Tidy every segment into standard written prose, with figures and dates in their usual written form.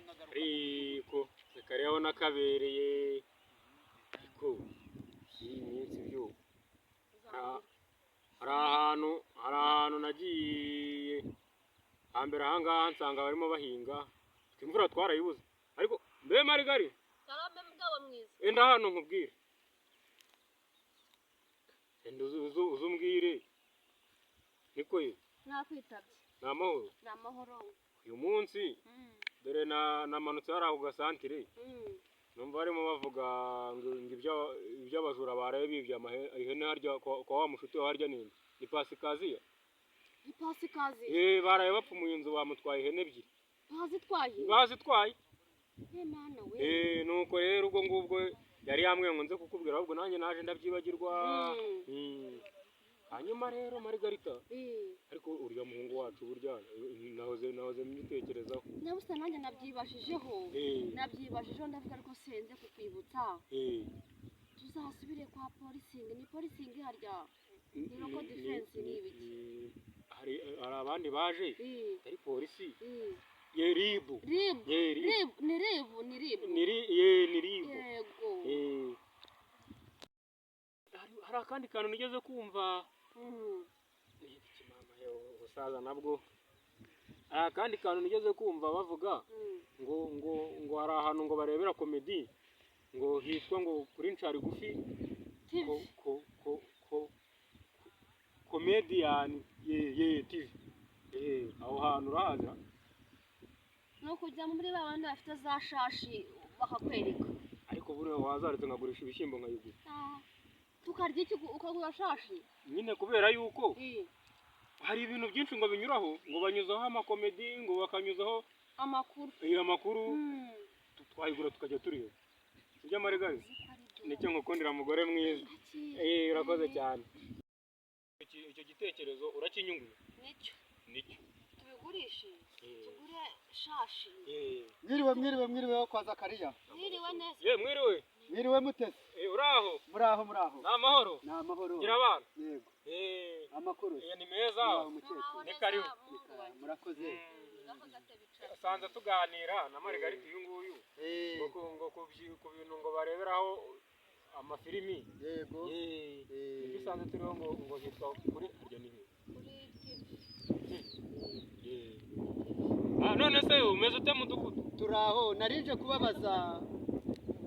ariko kariho nakabereye ko iyi minsi byo hari ahantu nagiye hambere ahangaha nsanga barimo bahinga imvura twarayibuze ariko mbe marigari karame mugabo mwiza enda hano nkubwire enda uzumbwire niko ye nakwitabye namahoro uyu munsi dore namanutse hari ako gasantire numva barimo bavuga ngo iby'abajura baraye bibye ihene harya kwa wa mushuti wa harya ninde ni Pasikaziya baraye bapfumuye inzu bamutwaye ihene ebyiri bazitwaye mana we nuko rero ubwo ngubwo yari yamwe ngo nze kukubwira ahubwo nanjye naje ndabyibagirwa hanyuma rero Margarita ariko urya muhungu wacu burya nahoze mbitekerezaho nabusa nanjye nabyibajijeho ndavuga ariko senze kukwibutsa tuzasubire kwa polisingi ni polisingi harya ni local defense ni ibiki hari abandi baje ari polisi ribu yego hari akandi kantu nigeze kumva ubusaza nabwo akandi kantu nigeze kumva bavuga ngo hari ahantu ngo barebera komedi ngo hitwa ngo kuri ncari gufi comedian TV aho hantu urahaza no kujya muri babandi bafite za shashi bakakwereka ariko buriya wazaretse nkagurisha ibishyimbo nkayigura tukarya iki ukagura shashi nyine kubera yuko hari ibintu byinshi ngo binyuraho ngo banyuzaho amakomedi ngo bakanyuzaho amakuru twayigura tukajya tureba sibyo Marigari nicyo nkukundira mugore mwiza urakoze cyane icyo gitekerezo urakinyunguye nicyo tubigurishe tugure shashi mwiriwe kwa Zakariya mwiriwe neza mwiriwe mutese uraho muraho ni amahoro gira abana yego amakuru ni meza ni karibu murakoze sanze tuganira na Margarita uyu nguyu ngo ku bintu ngo bareberaho amafilimi yego ibyo sanze turiho ngo hitwa kuri harya ni none se umeze ute mudugudu turaho narinje kubabaza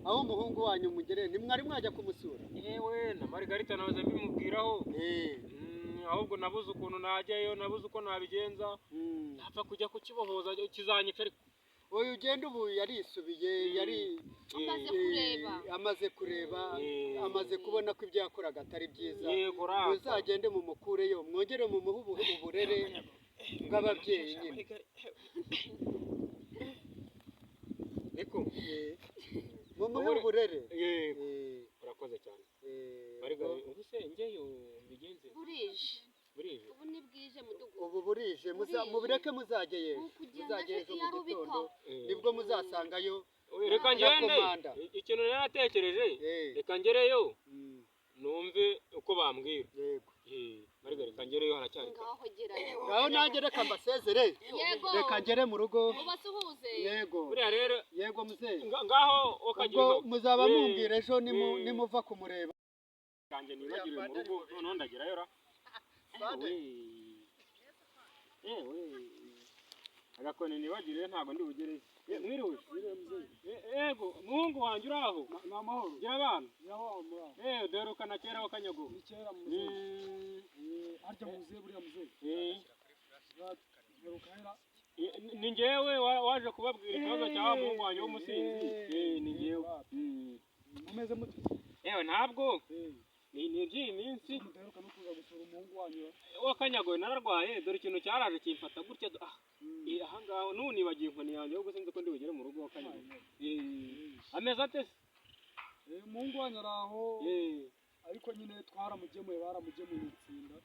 aho umuhungu wanyu mugere ntimwari mwajya kumusura yewe na Margarita nahoze mbimubwiraho ahubwo nabuze ukuntu najyayo nabuze uko nabigenza napfa kujya kukibohoza kizanyica ariko oya ugenda ubu yarisubiye amaze kureba amaze kubona ko ibyo yakoraga atari byiza muzagende mumukureyo mwongere mumuhe uburere bw'ababyeyi nyine niko mumuhe uburere urakoze cyane Margarita ubu se njyeyo bigenze burije ubu ni bwije mudugudu ubu burije mubireke muzageye ejo mu gitondo nibwo muzasangayo reka ngende ikintu naratekereje reka ngereyo numve uko bambwira yego Margarita ngereyo haracyari ngaho nanjye reka mbasezere reka ngere mu rugo ubasuhuze yego buriya rero yego muzehe ngaho ukagira muzaba mumbwira ejo nimuva kumureba kanjye nibagiriwe mu rugo noneho ndagerayo ra agakoni nibagiriwe ntabwo ndi bugereyo mwiriwe yego muhungu wanjye uraho ni amahoro gira abana duherukana kera wakanyago ni kera muzehe harya muzehe buriya muzehe ni njyewe waje kubabwira ikibazo cya wa muhungu wanjye w'umusinzi ni njyewe mumeze mute yewe ntabwo ni iby'iyi minsi mudaheruka no kuza gusura umuhungu wanyu wakanyagoye nararwaye dore ikintu cyaraje kimfata gutya ahangaho n'ubu nibagiye inkoni yanjye ahubwo sinzi ko ndi bugere mu rugo wakanyagoye ameze ate se umuhungu wanyu ari aho ariko nyine twaramugemuye baramugemuye itsinda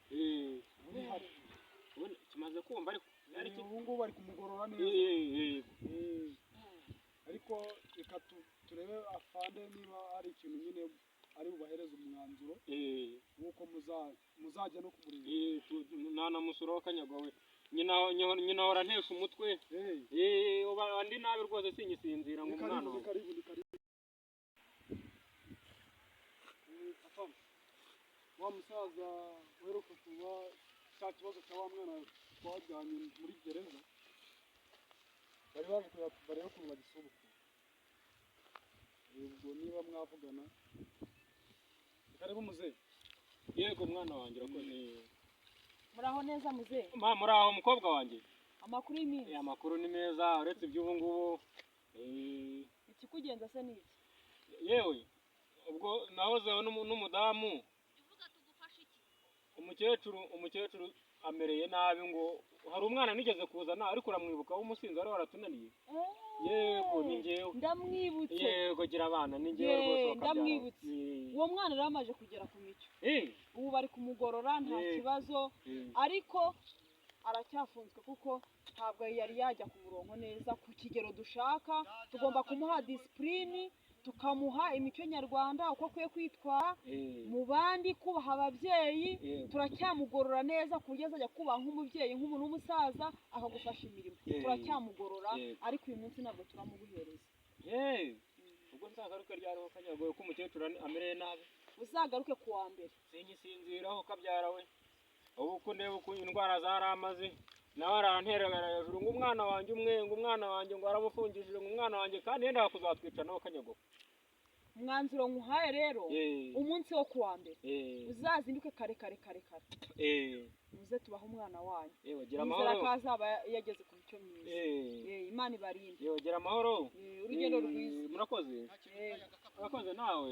kimaze kumva ariko ubu ngubu bari kumugorora neza ariko reka turebe afande niba hari ikintu nyine ari bubahereze umwanzuro nk'uko muzajya no kumureba nanamusura wakanyagowe nyina ahora ntesha umutwe andi nabi rwose murakoze singisinzira ngo umwana wawe. Karibu. Wa musaza uheruka kuba cya kibazo cya wa mwana twajyanye muri gereza bari baje bareba ukuntu bagisubukura. Ubwo niba mwavugana karibu muzehe. Yego mwana wanjye urakoze. Muraho neza muzehe? Muraho mukobwa wanjye. Amakuru y'iminsi? Amakuru ni meza uretse iby'ubu ngubu. Ikikugenza se ni iki? Yewe ubwo nahozeho n'umudamu. Umukecuru amereye nabi ngo hari umwana nigeze kuzana ariko uramwibuka w'umusinzi wari waratunaniye. Yego ni njyewe. Ndamwibutse. Yego gira abana ni njyewe rwose wakabyara. Ndamwibutse. Uwo mwana rero amaje kugera ku mico. Ubu bari kumugorora nta kibazo ariko aracyafunzwe kuko ntabwo yari yajya ku murongo neza ku kigero dushaka. Tugomba kumuha disipurine, tukamuha imico nyarwanda uko akwiye kwitwara mu bandi, kubaha ababyeyi. Turacyamugorora neza ku buryo azajya kubaha nk'umubyeyi, nk'umuntu w'umusaza akagufasha imirimo. Turacyamugorora ariko uyu munsi ntabwo turamuguhereza. Ubwo nzagaruke ryariho kanyagoye ko umukecuru amereye nabi. Uzagaruke ku wa mbere. Singisinziraho kabyara we. Ubu ko ndeba uko indwara zaramaze nawe aranterera hejuru ngo umwana wanjye ngo umwana wanjye ngo aramufungishije ngo umwana wanjye kandi yenda kuzatwica nawe kanyago. Umwanzuro nkuhaye rero umunsi wo ku wa mbere uzazinduke kare muze tubaha umwana wanyu. Gira amahoro. Nizera ko azaba yageze ku mico myiza. Imana ibarinde. Gira amahoro. Urugendo rwiza. Murakoze nawe.